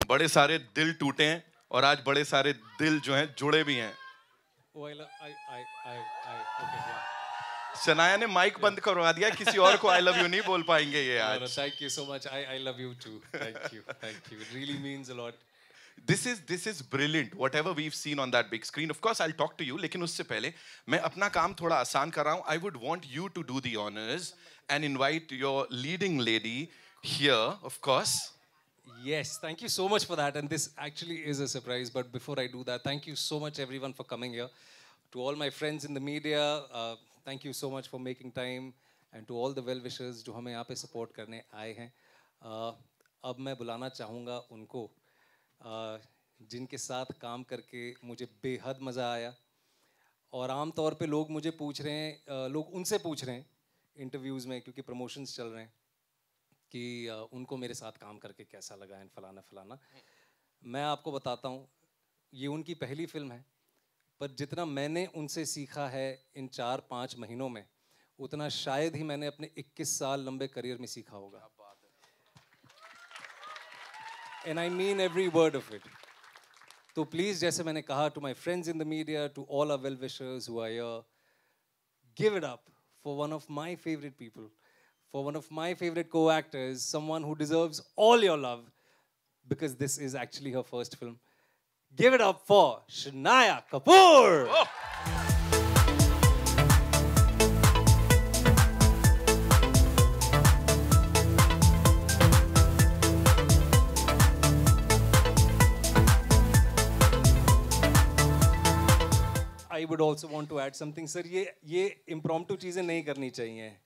बड़े सारे दिल टूटे हैं और आज बड़े सारे दिल जो हैं जुड़े भी हैं। शनाया ने माइक बंद करवा दिया, किसी और को आई लव यू नहीं बोल पाएंगे ये आज। Thank you so much. I love you too. Thank you. Thank you. It really means a lot. This is brilliant. Whatever we've seen on that big screen. Of course, I'll talk to you. लेकिन उससे पहले मैं अपना काम थोड़ा आसान कर रहा हूँ. I would want you to do the honors and invite your leading lady here, of course. Yes, thank you so much for that. And this actually is a surprise. But before I do that, thank you so much everyone for coming here. To all my friends in the media, thank you so much for making time. And to all the well-wishers जो हमें यहाँ पे support करने आए हैं. अब मैं बुलाना चाहूँगा उनको जिनके साथ काम करके मुझे बेहद मज़ा आया. और आम तौर पे लोग मुझे पूछ रहे हैं, लोग उनसे पूछ रहे हैं इंटरव्यूज़ में, क्योंकि प्रमोशंस चल रहे हैं, कि उनको मेरे साथ काम करके कैसा लगा है, फलाना फलाना. मैं आपको बताता हूँ, ये उनकी पहली फिल्म है, पर जितना मैंने उनसे सीखा है इन 4-5 महीनों में, उतना शायद ही मैंने अपने 21 साल लंबे करियर में सीखा होगा. And I mean every word of it. तो प्लीज़, जैसे मैंने कहा, to my friends in the media, to all our well-wishers who are here, give it up for one of my favorite people, for one of my favorite co-actors, someone who deserves all your love, because this is actually her first film. Give it up for Shanaya Kapoor! Oh. I would also want to add something, sir. ये impromptu चीजें नहीं करनी चाहिए,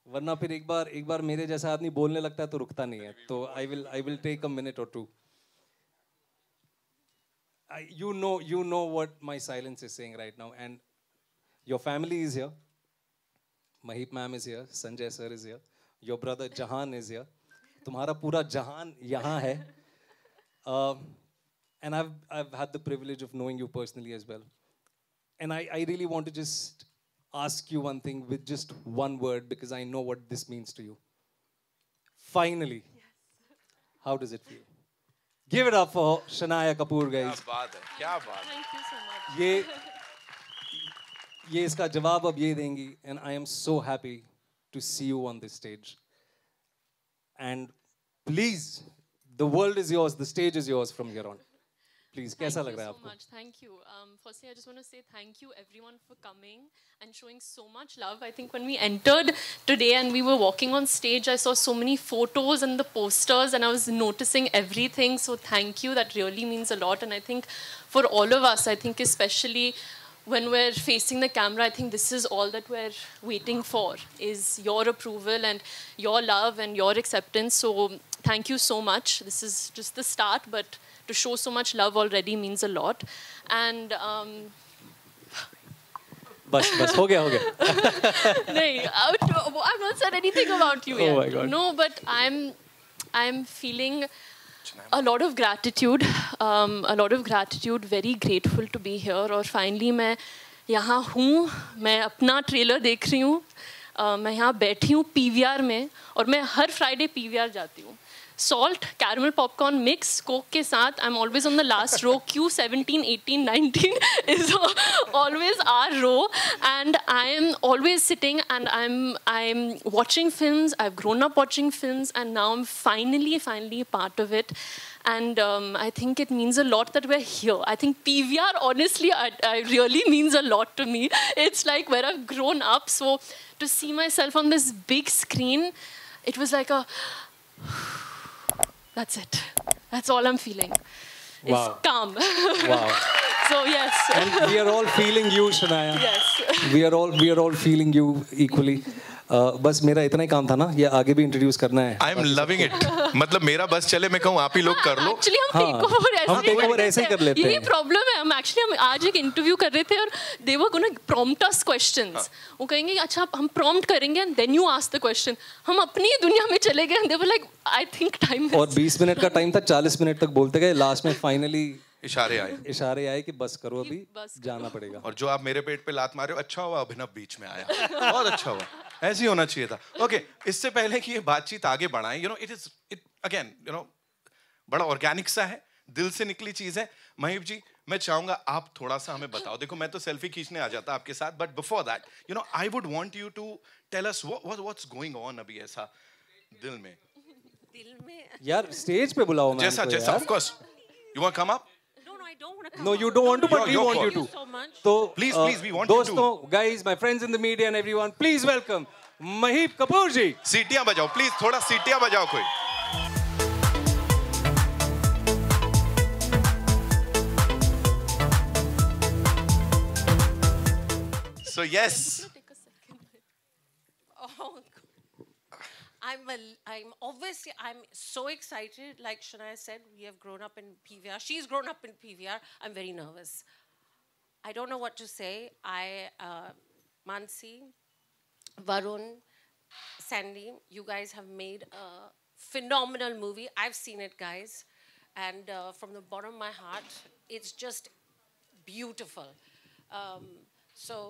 वरना फिर एक बार मेरे जैसा आदमी बोलने लगता है तो रुकता नहीं है. तो I will take a minute or two. You know what my silence is saying right now, and your family is here. Mahip ma'am is here. Sanjay sir is here. Your brother Jahan is here. तुम्हारा पूरा जहान यहाँ है. And I've had the privilege of knowing you personally as well. And I really want to just ask you one thing with just one word, because I know what this means to you. Finally. Yes. How does it feel? Give it up for Shanaya Kapoor, guys. क्या बात है, क्या बात है. Thank you so much. ये इसका जवाब अब ये देंगी, and I am so happy to see you on this stage. And please, the world is yours, the stage is yours from here on. Please, कैसा लग रहा है आपको? Thank you. Firstly, I just want to say thank you everyone for coming and showing so much love. I think when we entered today and we were walking on stage, I saw so many photos and the posters, and I was noticing everything. So thank you. That really means a lot. And I think for all of us, I think especially when we're facing the camera, I think this is all that we're waiting for, is your approval and your love and your acceptance. So thank you so much. This is just the start, but to show so much love already means a lot. And बस हो गया नहीं, I've not said anything about you yet. Oh my God. No, but I'm feeling a lot of gratitude, very grateful to be here. और finally मैं यहाँ हूँ, मैं अपना ट्रेलर देख रही हूँ, मैं यहाँ बैठी हूँ PVR में, और मैं हर फ्राइडे PVR जाती हूँ. Salt, caramel popcorn mix, Coke के साथ. I'm always on the last row. Q17, 18, 19 is always our row, and I am always sitting and I'm watching films. I've grown up watching films, and now I'm finally a part of it. And I think it means a lot that we're here. I think PVR, honestly, I really means a lot to me. It's like where I've grown up. So to see myself on this big screen, it was like a... That's it. That's all I'm feeling. Wow. It's calm. Wow. So yes. And we are all feeling you, Shanaya. Yes. We are all feeling you equally. बस मेरा इतना ही काम था ना, ये आगे भी introduce करना है. I am loving it. मतलब मेरा बस चले, मैं कहूँ आप ही लोग कर लो. Actually हम टेक ओवर ऐसे ही कर लेते हैं. ये प्रॉब्लम है. हम आज एक इंटरव्यू कर रहे थे, और they were going to prompt us questions. वो कहेंगे अच्छा हम prompt करेंगे, and then you ask the question. हम अपनी दुनिया में चले गए, and they were like, I think time is. और 20 मिनट का टाइम था, 40 मिनट तक बोलते गए, लास्ट में फाइनली इशारे आए कि बस करो, अभी जाना पड़ेगा. और जो आप मेरे पेट पे लात मारे हो, अच्छा हुआ अभिनव बीच में आया, बहुत अच्छा हुआ, ऐसे ही होना चाहिए था. ओके, इससे पहले कि ये बातचीत आगे बढ़ाएं, इट अगेन बड़ा ऑर्गेनिक सा है. दिल से निकली चीज है। महीप जी, मैं चाहूंगा आप थोड़ा सा हमें बताओ। देखो मैं तो सेल्फी खींचने आ जाता आपके साथ, but before that you know I would want you to tell us what's going on अभी ऐसा दिल में। यार स्टेज पे बुलाओ मैम जैसा जैसा of course you want come up. No, you don't want to, but we want you to. So, please, we want you to. दोस्तों, guys, my friends in the media and everyone, please welcome Maheep Kapoor ji. सीटियां बजाओ, please, थोड़ा सीटियां बजाओ कोई। So yes. I'm so excited. Like Shania said, we have grown up in PVR. She's grown up in PVR. I'm very nervous. I don't know what to say. Mansi, Varun, Sandy, you guys have made a phenomenal movie. I've seen it, guys. And from the bottom of my heart, it's just beautiful. So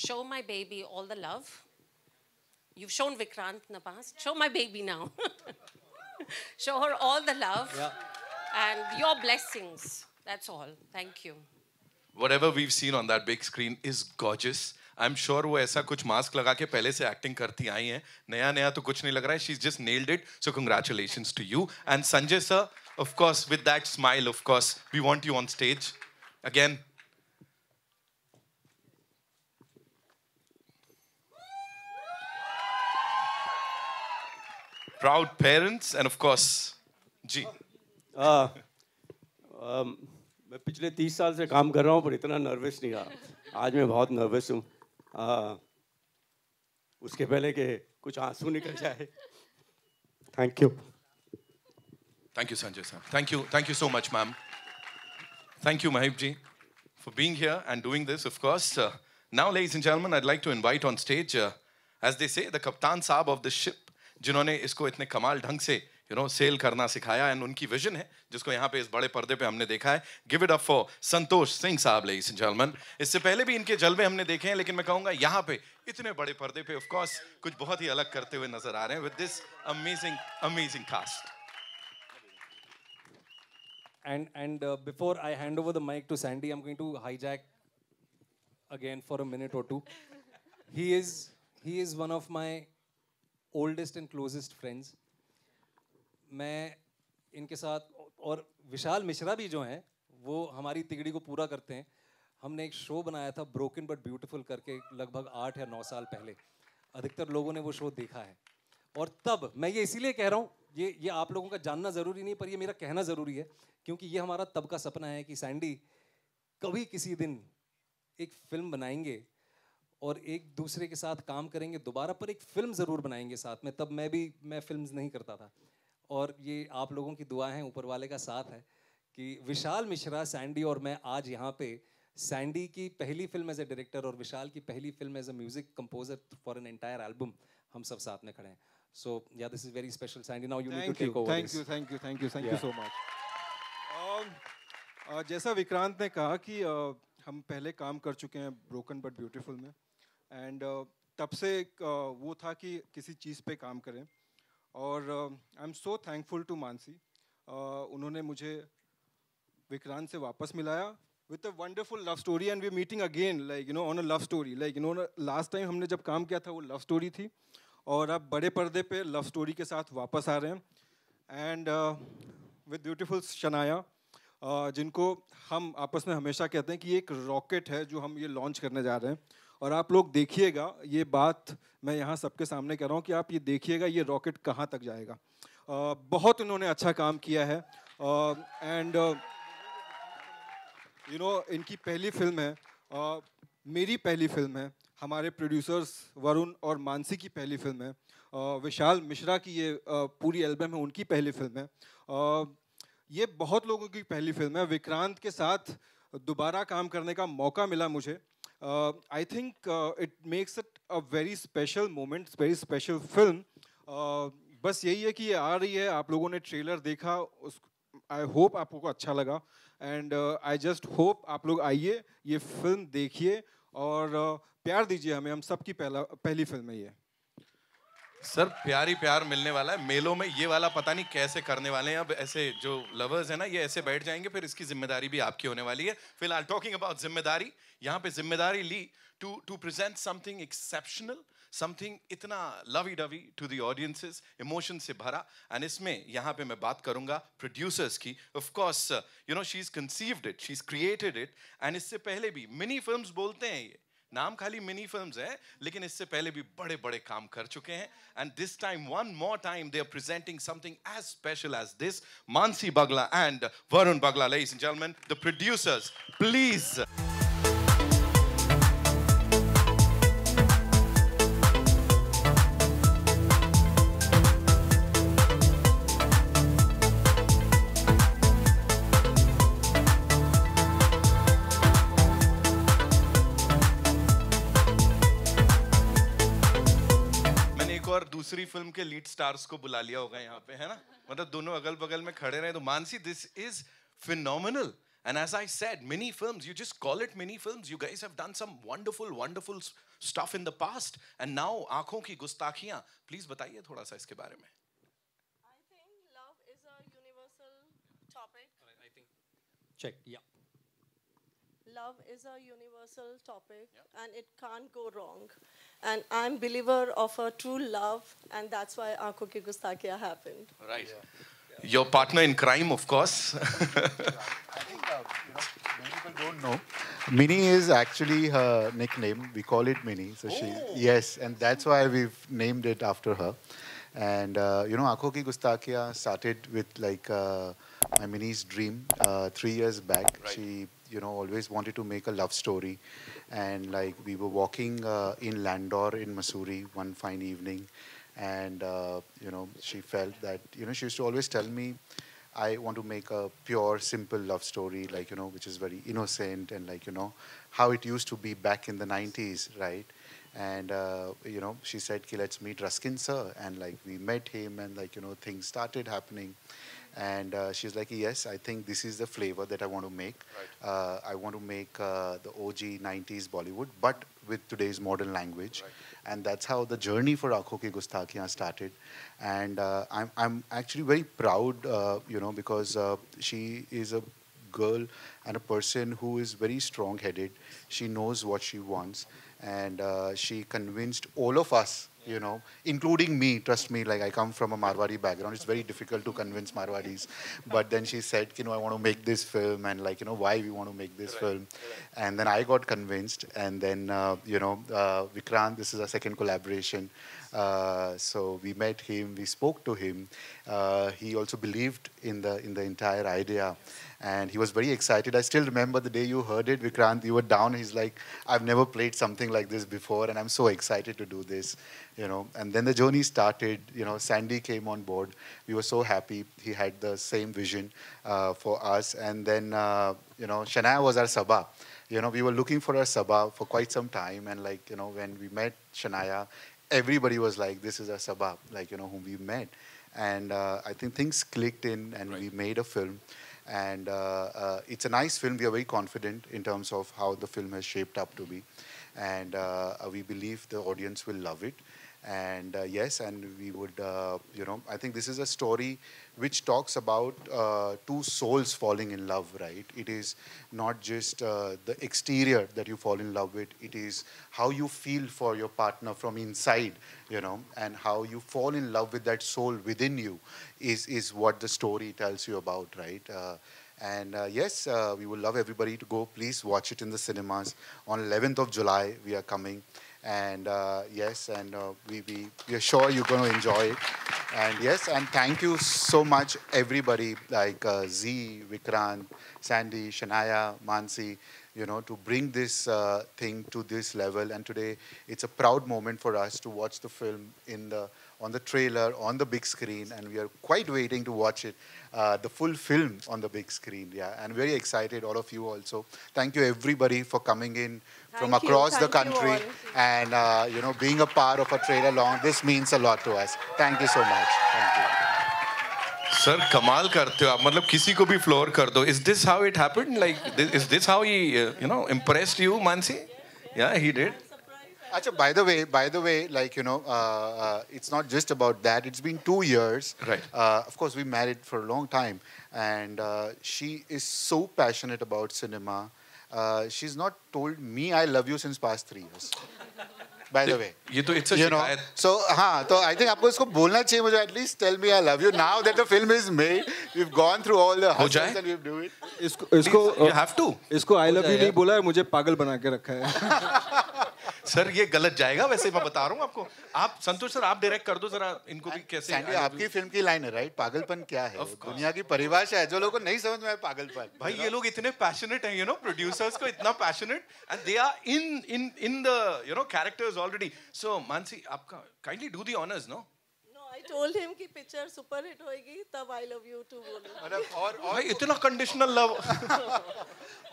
show my baby all the love. You've shown Vikrant in the past. Show my baby now. Show her all the love and your blessings. That's all. Thank you. Whatever we've seen on that big screen is gorgeous. I'm sure वो ऐसा कुछ mask लगा के पहले से acting करती आई हैं. नया तो कुछ नहीं लग रहा है. She's just nailed it. So congratulations to you. And Sanjay sir, of course, with that smile, of course, we want you on stage. Again. Proud parents and of course, जी. मैं पिछले 30 साल से काम कर रहा हूँ पर इतना नर्वस नहीं रहा. आज मैं बहुत नर्वस हूँ. उसके पहले कि कुछ आंसू निकल जाए. Thank you. Thank you, Sanjay sir. Thank you so much, ma'am. Thank you, Maheep ji, for being here and doing this, of course. Now, ladies and gentlemen, I'd like to invite on stage, as they say, the Kaptan Saab of the ship, जिन्होंने इसको इतने कमाल ढंग से cell करना सिखाया and उनकी vision है जिसको यहाँ पे इस बड़े पर्दे पे हमने देखा है. Give it up for Santosh Singh साहब, लेडीज एंड जेंटलमैन. इससे पहले भी इनके जलवे हमने देखे हैं, लेकिन मैं कहूंगा यहाँ पे इतने बड़े पर्दे पे ऑफ कोर्स कुछ बहुत ही अलग करते हुए नजर आ रहे हैं with this amazing cast. And before I hand over the mic to Sandy, I'm going to hijack again for a minute or two. He is one of my oldest and closest friends. मैं इनके साथ और विशाल मिश्रा भी जो हैं वो हमारी तिगड़ी को पूरा करते हैं. हमने एक शो बनाया था ब्रोकन बट ब्यूटीफुल करके लगभग 8 या 9 साल पहले. अधिकतर लोगों ने वो शो देखा है. और तब मैं ये इसीलिए कह रहा हूँ, ये आप लोगों का जानना ज़रूरी नहीं पर ये मेरा कहना ज़रूरी है, क्योंकि ये हमारा तब का सपना है कि सैंडी कभी किसी दिन एक फिल्म बनाएंगे और एक दूसरे के साथ काम करेंगे दोबारा, पर एक फिल्म ज़रूर बनाएंगे साथ में. तब मैं फिल्म्स नहीं करता था और ये आप लोगों की दुआ है, ऊपर वाले का साथ है कि विशाल मिश्रा, सैंडी और मैं आज यहाँ पे सैंडी की पहली फिल्म एज ए डायरेक्टर और विशाल की पहली film as a music composer for an entire album हम सब साथ में खड़े हैं. So yeah this is very special. Sandy, now you need to take over. Thank you so much. जैसा विक्रांत ने कहा कि हम पहले काम कर चुके हैं ब्रोकन बट ब्यूटीफुल में एंड तब से वो था कि किसी चीज़ पे काम करें और I am so thankful to Manasi. उन्होंने मुझे विक्रांत से वापस मिलाया with a wonderful love story and we are meeting again like on a love story. Last time हमने जब काम किया था वो लव स्टोरी थी और अब बड़े पर्दे पे लव स्टोरी के साथ वापस आ रहे हैं एंड विद ब्यूटीफुल शनाया, जिनको हम आपस में हमेशा कहते हैं कि ये एक रॉकेट है जो हम ये लॉन्च करने जा रहे हैं. और आप लोग देखिएगा, ये बात मैं यहाँ सबके सामने कह रहा हूँ कि आप ये देखिएगा ये रॉकेट कहाँ तक जाएगा. बहुत उन्होंने अच्छा काम किया है एंड इनकी पहली फिल्म है, मेरी पहली फिल्म है, हमारे प्रोड्यूसर्स वरुण और मानसी की पहली फिल्म है, विशाल मिश्रा की ये पूरी एल्बम है उनकी पहली फिल्म है, ये बहुत लोगों की पहली फिल्म है. विक्रांत के साथ दोबारा काम करने का मौका मिला मुझे. I think it makes it a very special moment, very special film. बस यही है कि ये आ रही है, आप लोगों ने ट्रेलर देखा, I hope आप लोगों को अच्छा लगा and I just hope आप लोग आइए, ये फिल्म देखिए और प्यार दीजिए हमें. हम सबकी पहली फिल्म है ये. सर प्यारी प्यार मिलने वाला है मेलों में, ये वाला पता नहीं कैसे करने वाले हैं। अब ऐसे जो लवर्स है ना, ये ऐसे बैठ जाएंगे, फिर इसकी जिम्मेदारी भी आपकी होने वाली है। फिलहाल टॉकिंग अबाउट जिम्मेदारी, यहाँ पे जिम्मेदारी ली to present something exceptional, something इतना lovey dovey to the audiences, emotion से भरा। एंड इसमें यहाँ पे मैं बात करूंगा प्रोड्यूसर्स की। Of course you know she is conceived it, she is created it, and इससे पहले भी मिनी फिल्म्स बोलते हैं, ये नाम खाली मिनी फिल्म्स है, लेकिन इससे पहले भी बड़े बड़े काम कर चुके हैं। And this time one more time they are presenting something as special as this. Manasi Bagla and Varun बगला, ladies and gentlemen, the producers, please. और दूसरी फिल्म के लीड स्टार्स को बुला लिया होगा यहाँ पे, है ना? मतलब दोनों अगल बगल में खड़े रहे। तो Mansi, this is phenomenal, and as I said, mini films, you just call it mini films. You guys have done some wonderful stuff in the past, and now आंखों की गुस्ताखियाँ, please बताइए थोड़ा सा इसके बारे में। I think love is a universal topic. I think check, yeah. Love is a universal topic, and it can't go wrong. And I'm believer of a true love, and that's why Aankhon Ki Gustakiyan happened. Right. Your partner in crime, of course. I think many people don't know. Mini is actually her nickname. We call it Mini. So yes, and that's why we've named it after her. And you know, Aankhon Ki Gustakiyan started with like my Mini's dream 3 years back. Right. She, you know, always wanted to make a love story. And like we were walking in Landor in Missouri one fine evening, and you know, she felt that, you know, she used to always tell me, I want to make a pure, simple love story, like, you know, which is very innocent, and like, you know, how it used to be back in the 90s, right? And you know, she said, let's meet Ruskin sir, and like we met him, and like, you know, things started happening. And she's like, yes, I think this is the flavor that I want to make. Right. I want to make the OG 90s Bollywood, but with today's modern language. Right. And that's how the journey for Aankhon Ki Gustakiyan started. And I'm actually very proud, you know, because she is a girl and a person who is very strong-headed. She knows what she wants, and she convinced all of us, you know, including me. Trust me, like I come from a Marwari background. It's very difficult to convince Marwaris. But then she said, you know, I want to make this film, and like, you know, why we want to make this film. And then I got convinced, and then, you know, Vikrant, this is our second collaboration. So we met him, we spoke to him. He also believed in the entire idea, and he was very excited. I still remember the day you heard it, Vikrant, you were down. He's like, I've never played something like this before, and I'm so excited to do this, you know. And then the journey started. You know, Sandy came on board. We were so happy. He had the same vision for us. And then, you know, Shania was our Sabha. You know, we were looking for our Sabha for quite some time, and like, you know, when we met Shania, everybody was like, this is our Sabha, like, you know, whom we met. And I think things clicked in, and we made a film. And it's a nice film. We are very confident in terms of how the film has shaped up to be. And we believe the audience will love it. And yes, and we would, you know, I think this is a story which talks about two souls falling in love, right? It is not just the exterior that you fall in love with. It is how you feel for your partner from inside, you know, and how you fall in love with that soul within you is what the story tells you about, right? And yes, we would love everybody to go. Please watch it in the cinemas. On 11th of July, we are coming. And yes, and we are sure you're going to enjoy it. And yes, and thank you so much, everybody, like Z, Vikrant, Sandy, Shania, Mansi, you know, to bring this thing to this level. And today, it's a proud moment for us to watch the film on the trailer, on the big screen, and we are quite waiting to watch it, the full film on the big screen. Yeah, and very excited, all of you also. Thank you, everybody, for coming in from across the country and, you know, being a part of a trailer long. This means a lot to us. Thank you so much. Thank you. Sir, कमाल करते हो आप, मतलब किसी को भी floor कर दो. Is this how it happened? Like, is this how he, you know, impressed you, Mansi? Yeah, he did. Acha, by the way, like, it's not just about that. It's been 2 years. Right. Of course, we married for a long time. And she is so passionate about cinema. She's not told me I love you since past 3 years. By the way. ये तो it's a शिकायत. So, so I think आपको इसको बोलना चाहिए मुझे, at least tell me I love you. Now that the film is made, we've gone through all the hustles and we've do it. You have to. इसको I love you नहीं बोला है, मुझे पागल बना के रखा है. सर ये गलत जाएगा, वैसे मैं बता रहा हूँ आपको. आप संतोष सर आप डायरेक्ट कर दो जरा इनको भी कैसे. सैंडी आपकी फिल्म की लाइन है राइट, पागलपन क्या है? दुनिया की परिभाषा है जो लोगों को नहीं समझ में आए पागलपन. भाई ये लोग इतने पैशनेट हैं, प्रोड्यूसर्स को इतना passionate, and they are in the characters already. So Mansi आपका kindly do the honours. No I told him कि पिक्चर सुपर हिट होएगी तब I love you to बोलूं. और भाई इतना कंडीशनल लव.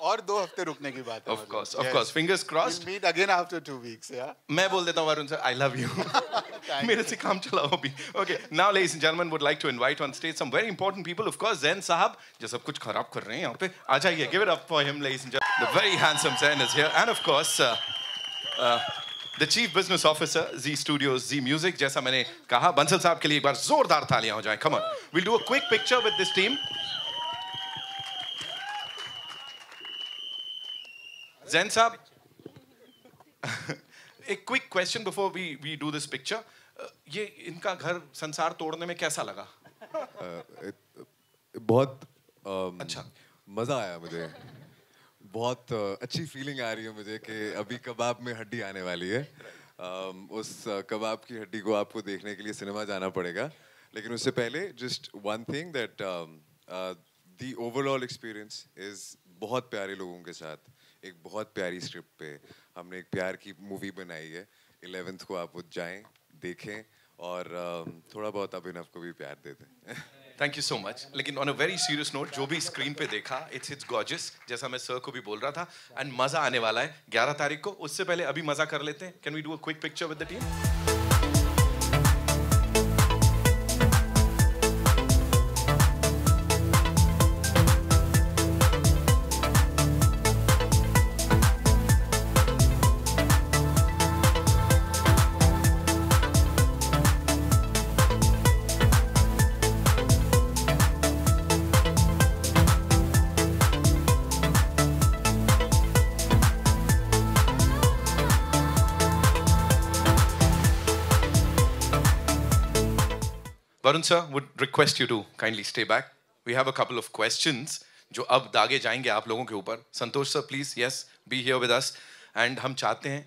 और 2 हफ्ते रुकने की बात है. Of course, fingers crossed. We'll meet again after 2 weeks, yeah. मैं बोल देता हूँ Varun sir, I love you. मेरे से काम चलाओ अभी. Okay, now ladies and gentlemen, would like to invite on stage some very important people. Of course, Zain साहब जो सब कुछ खराब कर रहे हैं यहाँ पे, आ जाइए. Give it up for him, ladies and gentlemen. The very handsome Zain is here, and of course, the Chief Business Officer, Z Studios, Z Music. जैसा मैंने कहा, बंसल साहब के लिए एक बार जोरदार तालियां हो जाएं. Come on, we'll do a quick picture with this team. Zain साहब, a quick question before we do this picture. ये इनका घर संसार तोड़ने में कैसा लगा? बहुत अच्छा, मजा आया मुझे. बहुत अच्छी फीलिंग आ रही है मुझे कि अभी कबाब में हड्डी आने वाली है. उस कबाब की हड्डी को आपको देखने के लिए सिनेमा जाना पड़ेगा. लेकिन उससे पहले just one thing that the overall experience is बहुत प्यारे लोगों के साथ, एक बहुत प्यारी स्क्रिप्ट पे हमने एक प्यार की मूवी बनाई है. 11th को आप जाएं, देखें और थोड़ा बहुत अभिनव को भी प्यार दे दें. Thank you so much. लेकिन on a very serious note, जो भी स्क्रीन पे देखा, it's gorgeous. जैसा मैं सर को भी बोल रहा था, and मजा आने वाला है 11 तारीख को. उससे पहले अभी मजा कर लेते हैं. Can we do a quick picture with the team? Varun sir would request you to kindly stay back. We have a couple of questions जो अब दागे जाएंगे आप लोगों के ऊपर. Santosh sir please, yes, be here with us. And हम चाहते हैं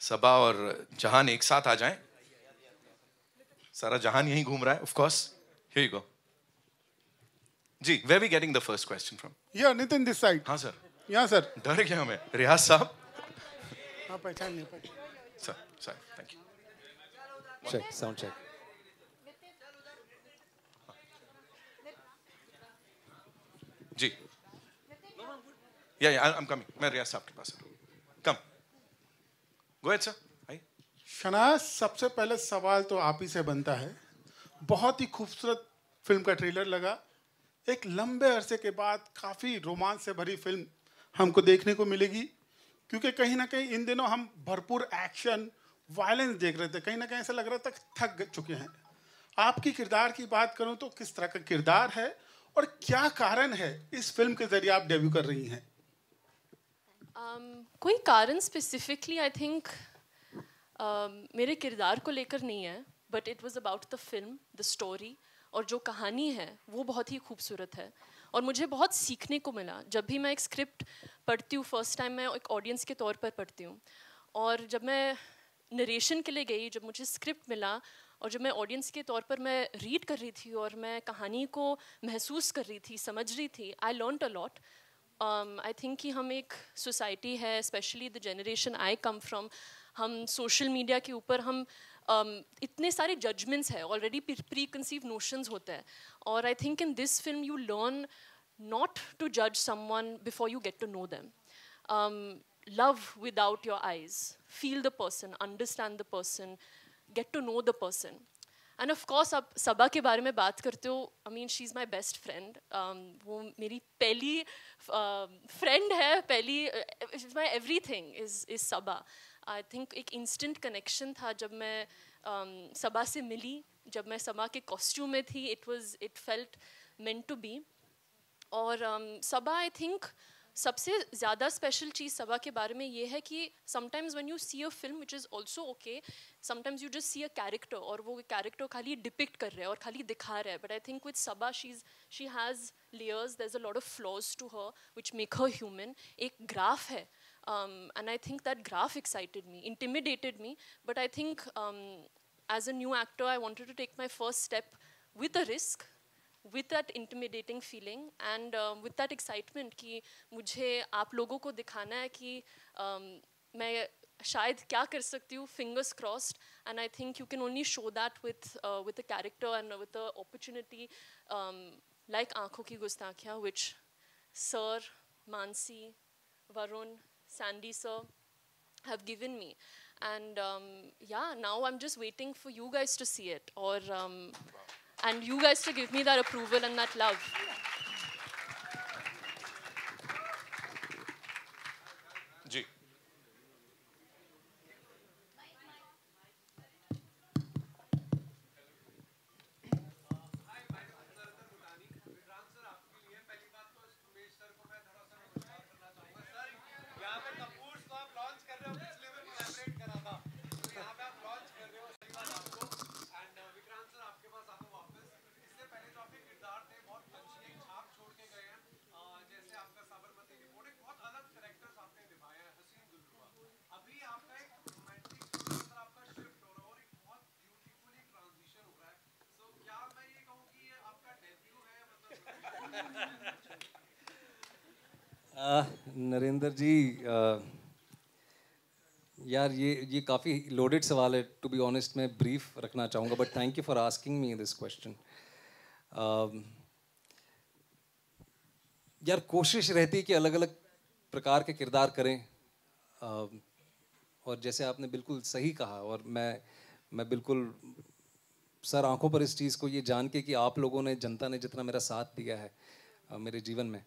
सबा और जहान एक साथ आ जाएं. सारा जहान यहीं घूम रहा है, of course. Here you go. जी, where are we getting the first question from? Yeah, Nitin this side. हाँ सर. यहाँ सर. डर गया हमें. रियाज साहब. हाँ पहचान नहीं पाई. Sir, thank you. Check, sound check. Ji. Yeah, I'm coming. मैं रियाज साहब के पास हूँ. Come. Go ahead, sir. Shahnaz, सबसे पहले सवाल तो आप ही से बनता है. बहुत ही खूबसूरत फिल्म का ट्रेलर लगा. एक लंबे अरसे के बाद काफ़ी रोमांच से भरी फिल्म हमको देखने को मिलेगी, क्योंकि कहीं ना कहीं इन दिनों हम भरपूर एक्शन वायलेंस देख रहे थे. कहीं ना कहीं ऐसा लग रहा था थक चुके हैं. आपकी किरदार की बात करूं तो किस तरह का किरदार है और क्या कारण है इस फिल्म के जरिए आप डेब्यू कर रही हैं? कोई कारण स्पेसिफिकली आई थिंक मेरे किरदार को लेकर नहीं है, but it was about the film, the story, और जो कहानी है वो बहुत ही खूबसूरत है और मुझे बहुत सीखने को मिला. जब भी मैं एक स्क्रिप्ट पढ़ती हूँ, फर्स्ट टाइम मैं एक ऑडियंस के तौर पर पढ़ती हूँ, और जब मैं नरेशन के लिए गई, जब मुझे स्क्रिप्ट मिला और जब मैं ऑडियंस के तौर पर मैं रीड कर रही थी और मैं कहानी को महसूस कर रही थी, समझ रही थी, I learned a lot. I think कि हम एक सोसाइटी है, specially the generation I come from, हम सोशल मीडिया के ऊपर हम इतने सारे जजमेंट्स है ऑलरेडी, प्री कंसीव नोशंस होता है, और I think in this film you learn not to जज someone before you get to know them. Love without your eyes, feel the person, understand the person, get to know the person. And of course आप सबा के बारे में बात करते हो, I mean she's my best friend. वो मेरी पहली friend है, पहली my everything is Saba. I think एक इंस्टेंट कनेक्शन था जब मैं सबा से मिली, जब मैं सबा के कॉस्ट्यूम में थी. It felt meant to be. और सबा आई थिंक सबसे ज़्यादा स्पेशल चीज़ सबा के बारे में ये है कि sometimes when you see a film which is also okay, sometimes you just see a character और वो कैरेक्टर खाली डिपिक्ट कर रहा है और खाली दिखा रहा है. But I think with Saba she has layers, there is a lot of flaws to her which make her human. एक ग्राफ है and I think that graph excited me, intimidated me, but I think as a new actor I wanted to take my first step with a risk, with that intimidating feeling and with that excitement कि मुझे आप लोगों को दिखाना है कि मैं शायद क्या कर सकती हूँ, fingers crossed. And I think you can only show that with a character and with the opportunity like आँखों की गुस्ताखियाँ, which Sir, Mansi, Varun, Sandy sir have given me. And yeah, now I'm just waiting for you guys to see it, or and you guys to give me that approval and that love. जी. नरेंद्र जी, यार ये काफ़ी loaded सवाल है. To be honest मैं brief रखना चाहूँगा, but thank you for asking me this question. यार कोशिश रहती है कि अलग अलग प्रकार के किरदार करें, और जैसे आपने बिल्कुल सही कहा, और मैं बिल्कुल सर आंखों पर इस चीज़ को ये जान के कि आप लोगों ने, जनता ने जितना मेरा साथ दिया है मेरे जीवन में,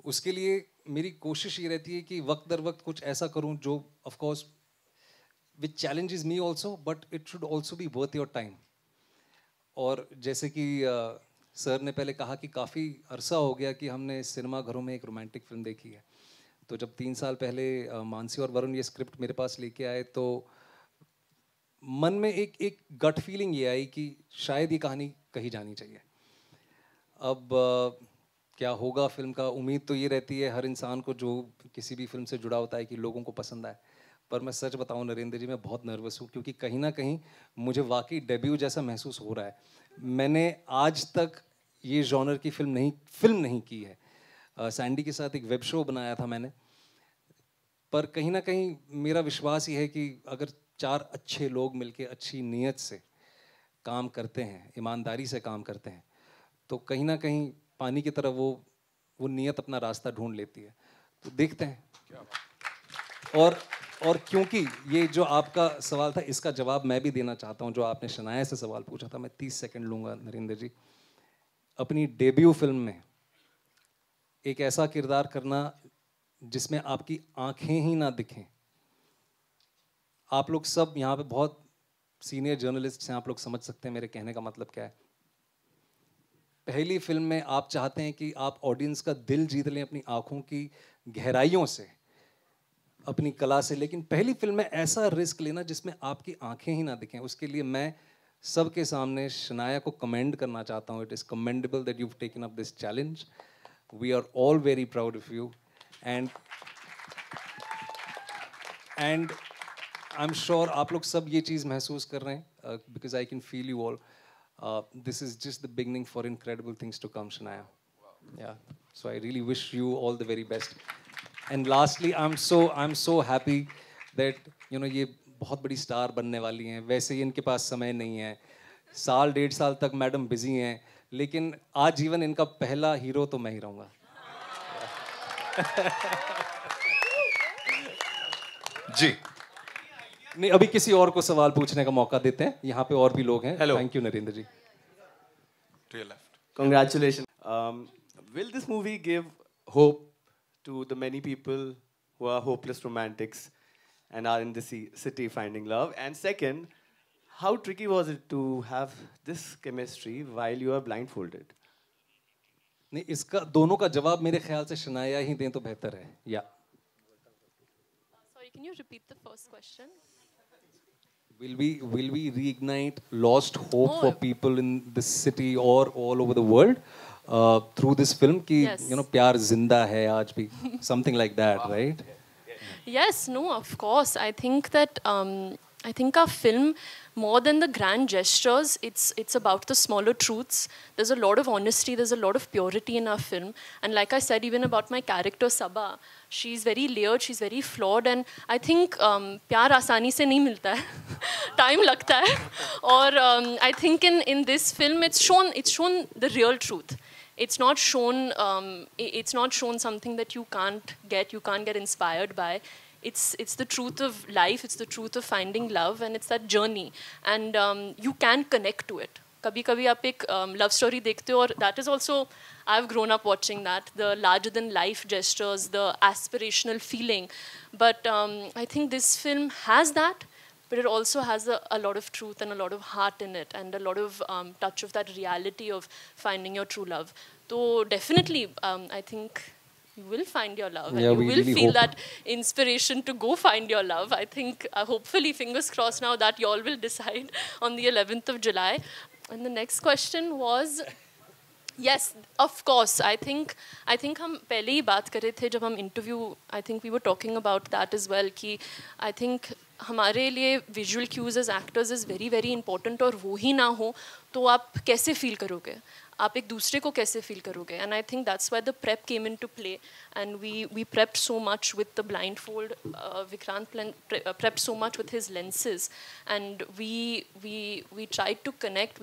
उसके लिए मेरी कोशिश ये रहती है कि वक्त दर वक्त कुछ ऐसा करूं जो of course which challenges me also, but it should also be worth your time. और जैसे कि सर ने पहले कहा कि काफ़ी अरसा हो गया कि हमने सिनेमा घरों में एक रोमांटिक फिल्म देखी है. तो जब 3 साल पहले मानसी और वरुण ये स्क्रिप्ट मेरे पास लेके आए, तो मन में एक गट फीलिंग ये आई कि शायद ये कहानी कही जानी चाहिए. अब क्या होगा फिल्म का, उम्मीद तो ये रहती है हर इंसान को जो किसी भी फिल्म से जुड़ा होता है कि लोगों को पसंद आए. पर मैं सच बताऊं नरेंद्र जी, मैं बहुत नर्वस हूँ, क्योंकि कहीं ना कहीं मुझे वाकई डेब्यू जैसा महसूस हो रहा है. मैंने आज तक ये जॉनर की फिल्म नहीं की है. सैंडी के साथ एक वेब शो बनाया था मैंने, पर कहीं ना कहीं मेरा विश्वास ये है कि अगर 4 अच्छे लोग मिलके अच्छी नीयत से काम करते हैं, ईमानदारी से काम करते हैं, तो कहीं ना कहीं पानी की तरह वो नीयत अपना रास्ता ढूंढ लेती है. तो देखते हैं. और क्योंकि ये जो आपका सवाल था, इसका जवाब मैं भी देना चाहता हूँ. जो आपने शनाया से सवाल पूछा था, मैं 30 सेकंड लूँगा नरेंद्र जी. अपनी डेब्यू फिल्म में एक ऐसा किरदार करना जिसमें आपकी आंखें ही ना दिखें. आप लोग सब यहाँ पे बहुत सीनियर जर्नलिस्ट हैं, आप लोग समझ सकते हैं मेरे कहने का मतलब क्या है. पहली फिल्म में आप चाहते हैं कि आप ऑडियंस का दिल जीत लें अपनी आंखों की गहराइयों से, अपनी कला से, लेकिन पहली फिल्म में ऐसा रिस्क लेना जिसमें आपकी आंखें ही ना दिखें, उसके लिए मैं सबके सामने शनाया को कमेंड करना चाहता हूँ. It is commendable that you have taken up this challenge. We are all very proud of you, and I am sure आप लोग सब ये चीज़ महसूस कर रहे हैं, because I can feel you all. This is just the beginning for incredible things to come, Shanaya. Yeah. So I really wish you all the very best. And lastly, I'm so happy that ये बहुत बड़ी star बनने वाली हैं. वैसे ही इनके पास समय नहीं है, 1.5 साल तक मैडम बिजी हैं, लेकिन आजीवन इनका पहला हीरो तो मैं ही रहूँगा. जी. नहीं, अभी किसी और को सवाल पूछने का मौका देते हैं. यहाँ पे और भी लोग हैं. Thank you Narendra ji. To your left. Congratulations. Will this movie give hope to the many people who are hopeless romantics? and are in the city finding love? And second, how tricky was it to have this chemistry while you are blindfolded? नहीं, इसका दोनों का जवाब मेरे ख्याल से शनाया ही दें तो बेहतर है. या Sorry, can you repeat the first question? will we reignite lost hope Oh. for people in this city or all over the world through this film कि Yes. you know प्यार जिंदा है आज भी, something like that, right? Yes, no, of course. I think that I think our film, more than the grand gestures, it's about the smaller truths. There's a lot of honesty, there's a lot of purity in our film. And like I said, even about my character Sabha, she's very layered, she's very flawed, and I think प्यार आसानी से नहीं मिलता है, time लगता है. और I think in this film, it's shown the real truth. It's not shown something that you can't get inspired by. It's the truth of life, it's the truth of finding love, and it's that journey. And you can connect to it. कभी कभी आप एक love story देखते हो, और that is also, I've grown up watching that, the larger than life gestures, the aspirational feeling. But I think this film has that, but it also has a lot of truth and a lot of heart in it, and a lot of touch of that reality of finding your true love. So definitely, I think you will find your love, and Yeah, you we will really feel hope. that inspiration to go find your love. I think, hopefully, fingers crossed now that you all will decide on the 11th of July. And the next question was, yes, of course. I think हम पहले ही बात कर रहे थे जब हम interview, I think we were talking about that as well, कि I think हमारे लिए visual cues as actors is very very important, और वो ही ना हो तो आप कैसे feel करोगे, आप एक दूसरे को कैसे feel करोगे. And I think that's why the prep came into play, and we prepped so much with the blindfold. Vikrant prepped so much with his lenses, and we tried to connect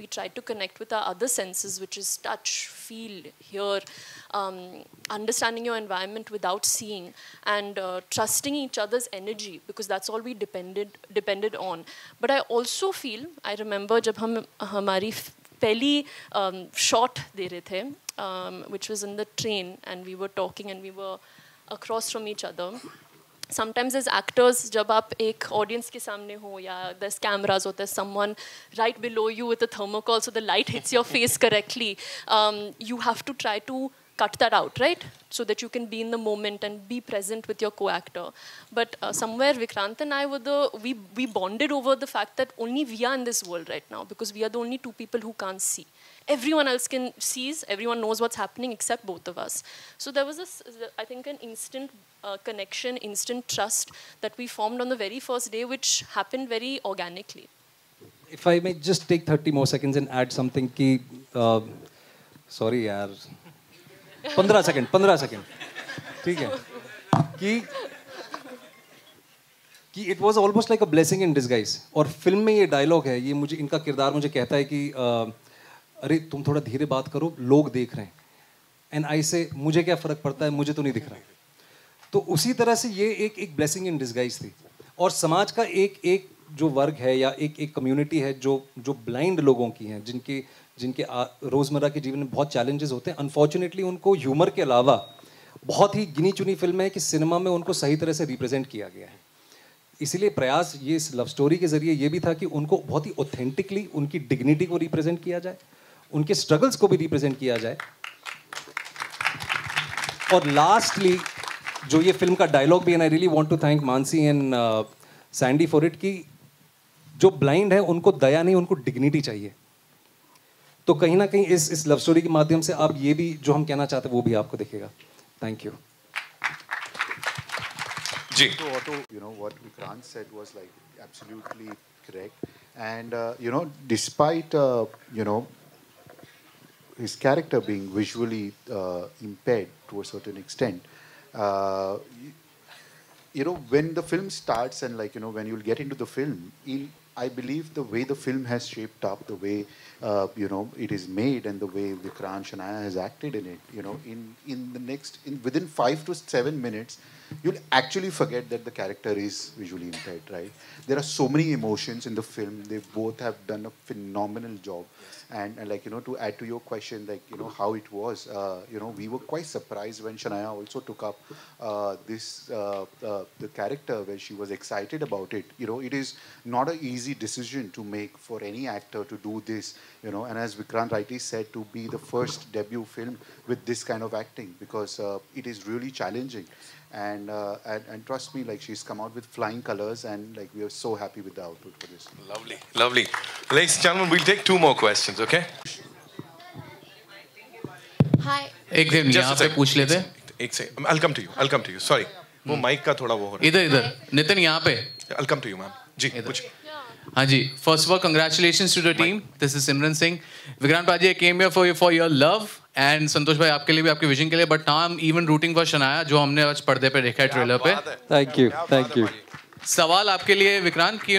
with our other senses, which is touch, feel, hear, understanding your environment without seeing, and trusting each other's energy, because that's all we depended on. But I also feel, I remember जब हम हमारी पहली shot दे रहे थे, which was in the train, and we were talking and we were across from each other. Sometimes as actors, जब आप एक audience के सामने हो, या there's cameras, or there's someone right below you with a thermocol, so the light hits your face correctly, you have to try to cut that out, right? So that you can be in the moment and be present with your co-actor. But somewhere Vikrant and I we bonded over the fact that only we are in this world right now, because we are the only two people who can't see. Everyone else sees, everyone knows what's happening except both of us. So there was I think an instant connection, instant trust that we formed on the very first day, which happened very organically. If I may just take 30 more seconds and add something कि sorry यार 15 second ठीक है कि it was almost like a blessing in disguise. और film में ये dialogue है, ये मुझे इनका किरदार मुझे कहता है कि अरे तुम थोड़ा धीरे बात करो, लोग देख रहे हैं. एंड आई से मुझे क्या फ़र्क पड़ता है, मुझे तो नहीं दिख रहा है. तो उसी तरह से ये एक ब्लेसिंग इन डिस्गाइज थी. और समाज का एक जो वर्ग है या एक कम्युनिटी है जो ब्लाइंड लोगों की हैं, जिनके रोज़मर्रा के जीवन में बहुत चैलेंजेस होते हैं. अनफॉर्चुनेटली उनको ह्यूमर के अलावा बहुत ही गिनी चुनी फिल्म है कि सिनेमा में उनको सही तरह से रिप्रेजेंट किया गया है. इसीलिए प्रयास ये इस लव स्टोरी के ज़रिए ये भी था कि उनको बहुत ही ऑथेंटिकली उनकी डिग्निटी को रिप्रेजेंट किया जाए, उनके स्ट्रगल्स को भी रिप्रेजेंट किया जाए. और लास्टली जो ये फिल्म का डायलॉग भी, and I really want to thank Manasi and Sandy for it, कि जो ब्लाइंड है उनको दया नहीं, उनको डिग्निटी चाहिए. तो कहीं ना कहीं इस लव स्टोरी के माध्यम से आप ये भी जो हम कहना चाहते हैं वो भी आपको दिखेगा. Thank you. So Otto, what Vikrant said was like absolutely correct. And, despite, his character being visually impaired to a certain extent, when the film starts and when you'll get into the film, I believe the way the film has shaped up, the way, it is made, and the way Vikrant Shanaya has acted in it, within 5 to 7 minutes, you'll actually forget that the character is visually impaired, right? There are so many emotions in the film. They both have done a phenomenal job. And like, to add to your question, like, how it was, we were quite surprised when Shania also took up the character where she was excited about it. It is not an easy decision to make for any actor to do this, and as Vikrant rightly said, to be the first debut film with this kind of acting, because it is really challenging. And trust me, like, she's come out with flying colors, and like, we are so happy with the output for this. Lovely, lovely. Ladies and gentlemen, we'll take 2 more questions, okay? Hi. एक दिन यहाँ पे पूछ लेते हैं. एक से. I'll come to you. Sorry. वो mic का थोड़ा वो हो रहा है. इधर. नितिन यहाँ पे. I'll come to you, ma'am. जी, पूछ. हाँ जी. First of all, congratulations to the team. This is Simran Singh. Vikrant Paji, I came here for your love. And संतोष भाई आपके लिए भी आपके विजन के लिए, but now I'm even rooting for Shanaya जो हमने आज पर्दे पे देखा है ट्रेलर पे. Thank you. सवाल आपके लिए विक्रांत कि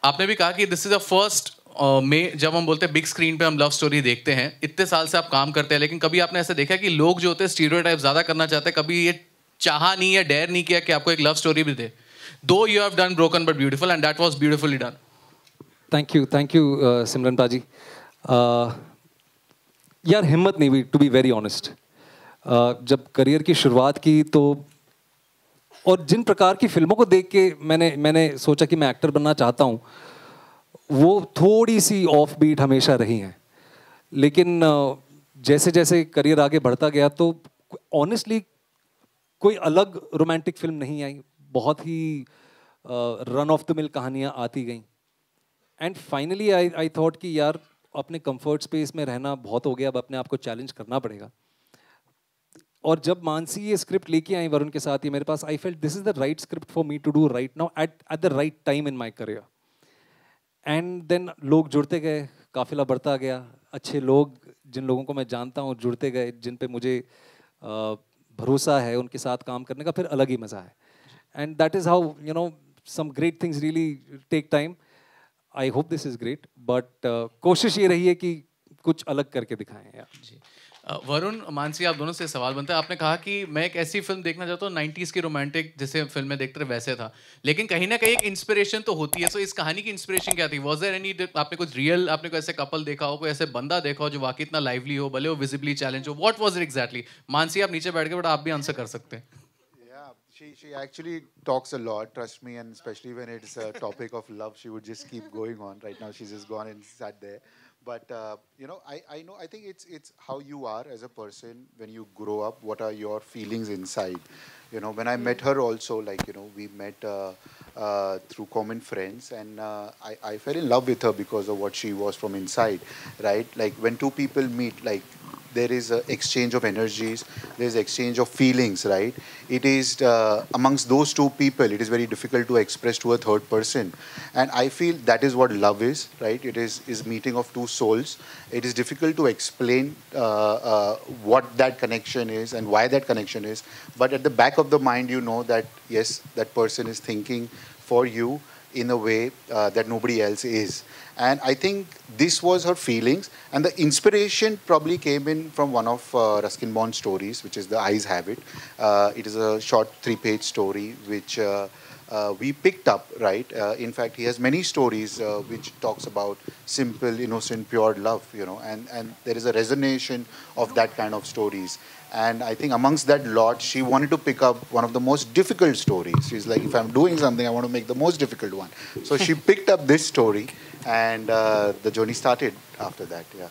आपने भी कहा कि this is the first में जब हम बोलते हैं बिग स्क्रीन पे हम लव स्टोरी देखते हैं, इतने साल से आप काम करते हैं, लेकिन कभी आपने ऐसा देखा कि लोग जो होते हैं स्टीरियोटाइप ज्यादा करना चाहते हैं, कभी ये चाहा नहीं या डेयर नहीं किया कि आपको एक लव स्टोरी भी दे? Though you have done Broken but Beautiful and that was beautifully done. Thank you, Simran Paji. यार हिम्मत नहीं हुई, टू बी वेरी ऑनेस्ट. जब करियर की शुरुआत की तो, और जिन प्रकार की फिल्मों को देख के मैंने सोचा कि मैं एक्टर बनना चाहता हूँ, वो थोड़ी सी ऑफ बीट हमेशा रही हैं. लेकिन जैसे जैसे करियर आगे बढ़ता गया तो ऑनेस्टली कोई अलग रोमांटिक फिल्म नहीं आई. बहुत ही रन ऑफ द मिल कहानियाँ आती गईं. एंड फाइनली आई थॉट कि यार अपने कंफर्ट स्पेस में रहना बहुत हो गया, अब अपने आप को चैलेंज करना पड़ेगा. और जब मानसी ये स्क्रिप्ट लेके आई वरुण के साथ ही मेरे पास, I felt this is the right script for me to do right now at the right time in my career. And then लोग जुड़ते गए, काफिला बढ़ता गया, अच्छे लोग जिन लोगों को मैं जानता हूँ जुड़ते गए, जिन पे मुझे भरोसा है, उनके साथ काम करने का फिर अलग ही मज़ा है. And that is how some great things really take time. I hope this is great, but कोशिश ये रही है कि कुछ अलग करके दिखाएं यार. वरुण, मानसी, आप दोनों से सवाल बनता है. आपने कहा कि मैं एक ऐसी फिल्म देखना चाहता हूँ 90s की रोमांटिक जैसे फिल्म में देखते रहे वैसे था, लेकिन कहीं ना कहीं एक इंस्पिरेशन तो होती है. सो इस कहानी की इंस्पिरेशन क्या थी? वाज देयर एनी, आपने कुछ रियल, आपने कोई ऐसे कपल देखा हो, कोई ऐसे बंदा देखा हो जो वाकई इतना लाइवली हो, भले वो विजिबली चैलेंज हो? What was it exactly? Mansi आप नीचे बैठ के, बट आप भी आंसर कर सकते हैं. She actually talks a lot, trust me, and especially when it's a topic of love, she would just keep going on. Right now, she's just gone and sat there. But I know. I think it's how you are as a person when you grow up. What are your feelings inside? When I met her also, like we met through common friends, and I fell in love with her because of what she was from inside, right? Like when two people meet, like there is an exchange of energies, there is exchange of feelings, right? It is amongst those two people, it is very difficult to express to a third person. And I feel that is what love is, right? It is meeting of two souls. It is difficult to explain what that connection is and why that connection is. But at the back of the mind, you know that, yes, that person is thinking for you in a way that nobody else is. And I think this was her feelings. And the inspiration probably came in from one of Ruskin Bond's stories, which is The Eyes Have It. It is a short 3-page story which we picked up, right? In fact, he has many stories which talks about simple, innocent, pure love, and there is a resonation of that kind of stories. And I think amongst that lot, she wanted to pick up one of the most difficult stories. She's like, if I'm doing something, I want to make the most difficult one. So she picked up this story, and the journey started after that. Yeah.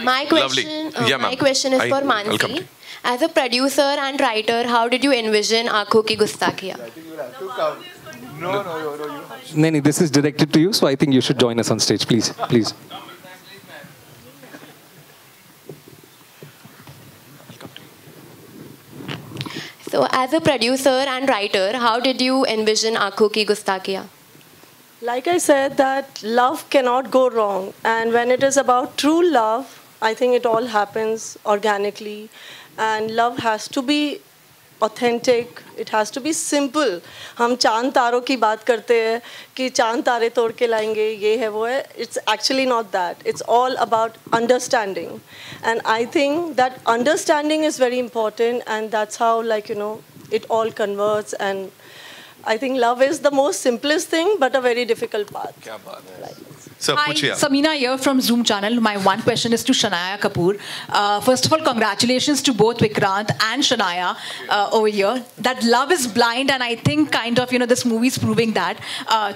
My question is for Mansi. As a producer and writer, how did you envision Aankhon Ki Gustakiyan? I think you have to come. No. No, this is directed to you, so I think you should join us on stage, please. So, as a producer and writer, how did you envision Aankhon Ki Gustakiyan? Like I said, that love cannot go wrong. And when it is about true love, I think it all happens organically. And love has to be authentic. It has to be simple. हम चांद तारों की बात करते हैं कि चांद तारे तोड़ के लाएंगे, ये है वो है. It's actually not that. It's all about understanding. And I think that understanding is very important, and that's how, it all converts, and I think love is the most simplest thing, but a very difficult path. क्या बात है. So, Hi, Samina here from Zoom channel. My one question is to Shania Kapoor. First of all, congratulations to both Vikrant and Shania over here. That love is blind, and I think kind of, this movie is proving that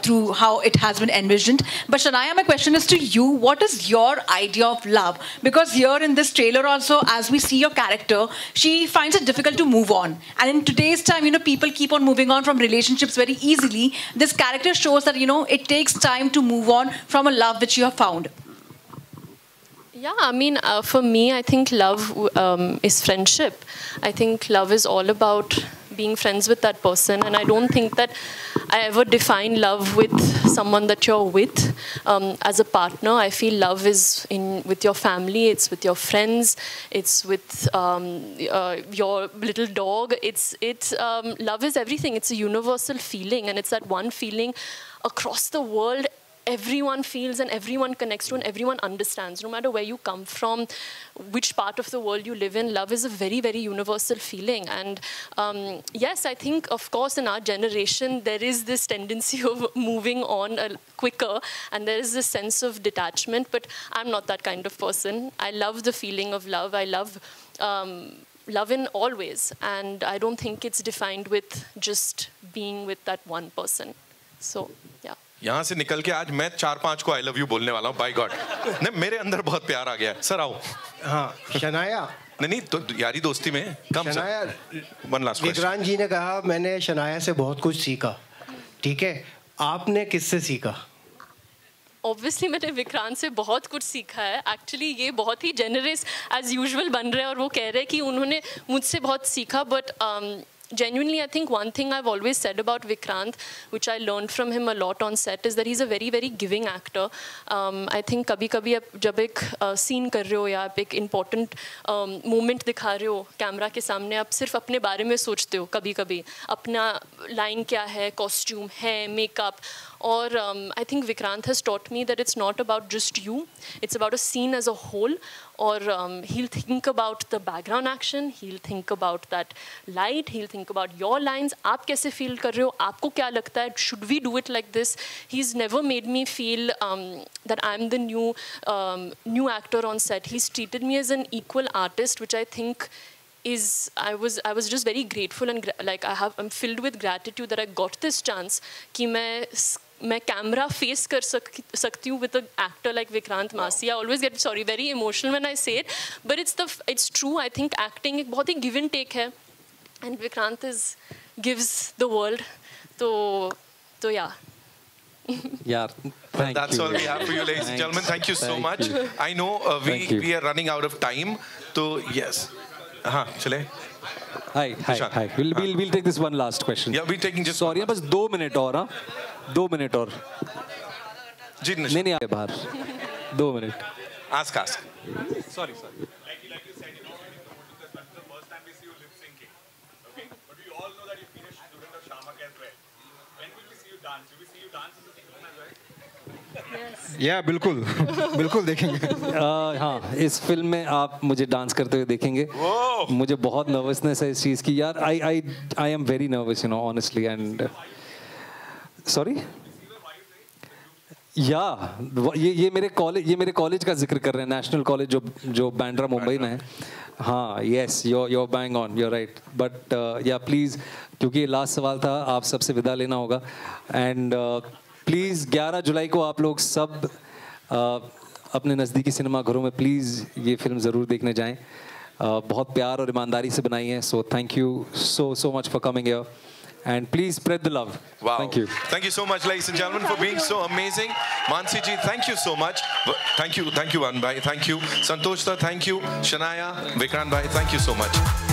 through how it has been envisioned. But Shania, my question is to you. What is your idea of love? Because here in this trailer also, as we see your character, she finds it difficult to move on. And in today's time, people keep on moving on from relationships very easily. This character shows that, it takes time to move on from a love which you have found. Yeah, I mean, for me, I think love is friendship. I think love is all about being friends with that person, and I don't think that I ever define love with someone that you're with as a partner. I feel love is with your family, it's with your friends, it's with your little dog. Love is everything. It's a universal feeling, and it's that one feeling across the world everyone feels and everyone connects to and everyone understands. No matter where you come from, which part of the world you live in, love is a very, very universal feeling. And yes, I think, of course, in our generation, there is this tendency of moving on quicker, and there is this sense of detachment, but I'm not that kind of person. I love the feeling of love. I love love in all ways, and I don't think it's defined with just being with that one person. So, yeah. यहाँ से निकल के आज मैं 4-5 को I love you बोलने वाला हूँ. By God, नहीं मेरे अंदर बहुत प्यार आ गया. सर आओ. हाँ, शनाया. नहीं तो यारी दोस्ती में कम. Shanaya. One last question. Vikrant जी ने कहा मैंने शनाया से बहुत कुछ सीखा. ठीक है, आपने किससे सीखा? Obviously मैंने विक्रांत से बहुत कुछ सीखा है. Actually ये बहुत ही generous as usual बन रहे हैं और वो कह रहे हैं कि उन्होंने मुझसे बहुत सीखा. But genuinely, I think one thing I've always said about Vikrant, which I learned from him a lot on set, is that he's a very, very giving actor. I think कभी-कभी आप जब एक scene कर रहे हो या आप एक important moment दिखा रहे हो कैमरा के सामने, आप सिर्फ अपने बारे में सोचते हो कभी-कभी. अपना line क्या है, costume है, makeup. Or I think Vikrant has taught me that it's not about just you. It's about a scene as a whole. Or he'll think about the background action. He'll think about that light. He'll think about your lines. आप कैसे feel कर रहे हो? आपको क्या लगता है? Should we do it like this? He's never made me feel that I'm the new actor on set. He's treated me as an equal artist, which I think is I was just very grateful and I'm filled with gratitude that I got this chance कि मैं camera face कर सकती हूँ with an actor like Vikrant Massey. I always get very emotional when I say it, but it's true. I think acting एक बहुत ही give and take है, and Vikrant gives the world. So yeah. Yeah, that's all we have for you, ladies and gentlemen. Thank you so much. I know we are running out of time. So yes. चले. Hi. We'll take this one last question. Yeah, we're taking just. Sorry, बस 2 minute और हाँ. 2 minute और. जी नहीं आए बाहर. 2 minute. Ask. Sorry. Like you said, in the first time we see you lip syncing. Okay, but we all know that you finished student of Shamak as well. When will we see you dance? Will we see you dance in the second film as well? या बिल्कुल देखेंगे. हाँ, इस film में आप मुझे dance करते हुए देखेंगे. मुझे बहुत नर्वसनेस है इस चीज़ की यार. I am very nervous, honestly, and sorry. ये मेरे कॉलेज का जिक्र कर रहे हैं. नेशनल कॉलेज जो बांद्रा मुंबई में है. हाँ, yes, you're bang on, you're right. But please, क्योंकि लास्ट सवाल था, आप सबसे विदा लेना होगा. And प्लीज़ 11 जुलाई को आप लोग सब अपने नज़दीकी सिनेमा घरों में प्लीज़ ये फिल्म ज़रूर देखने जाएं. बहुत प्यार और ईमानदारी से बनाई है. So thank you so much for coming here. And please spread the love. Wow. Thank you. Thank you so much, ladies and gentlemen, for being so amazing. Mansi ji, thank you so much. Thank you, Anbhai. Thank you. Santosh sir, thank you. Shania, Vikrant bhai, thank you so much.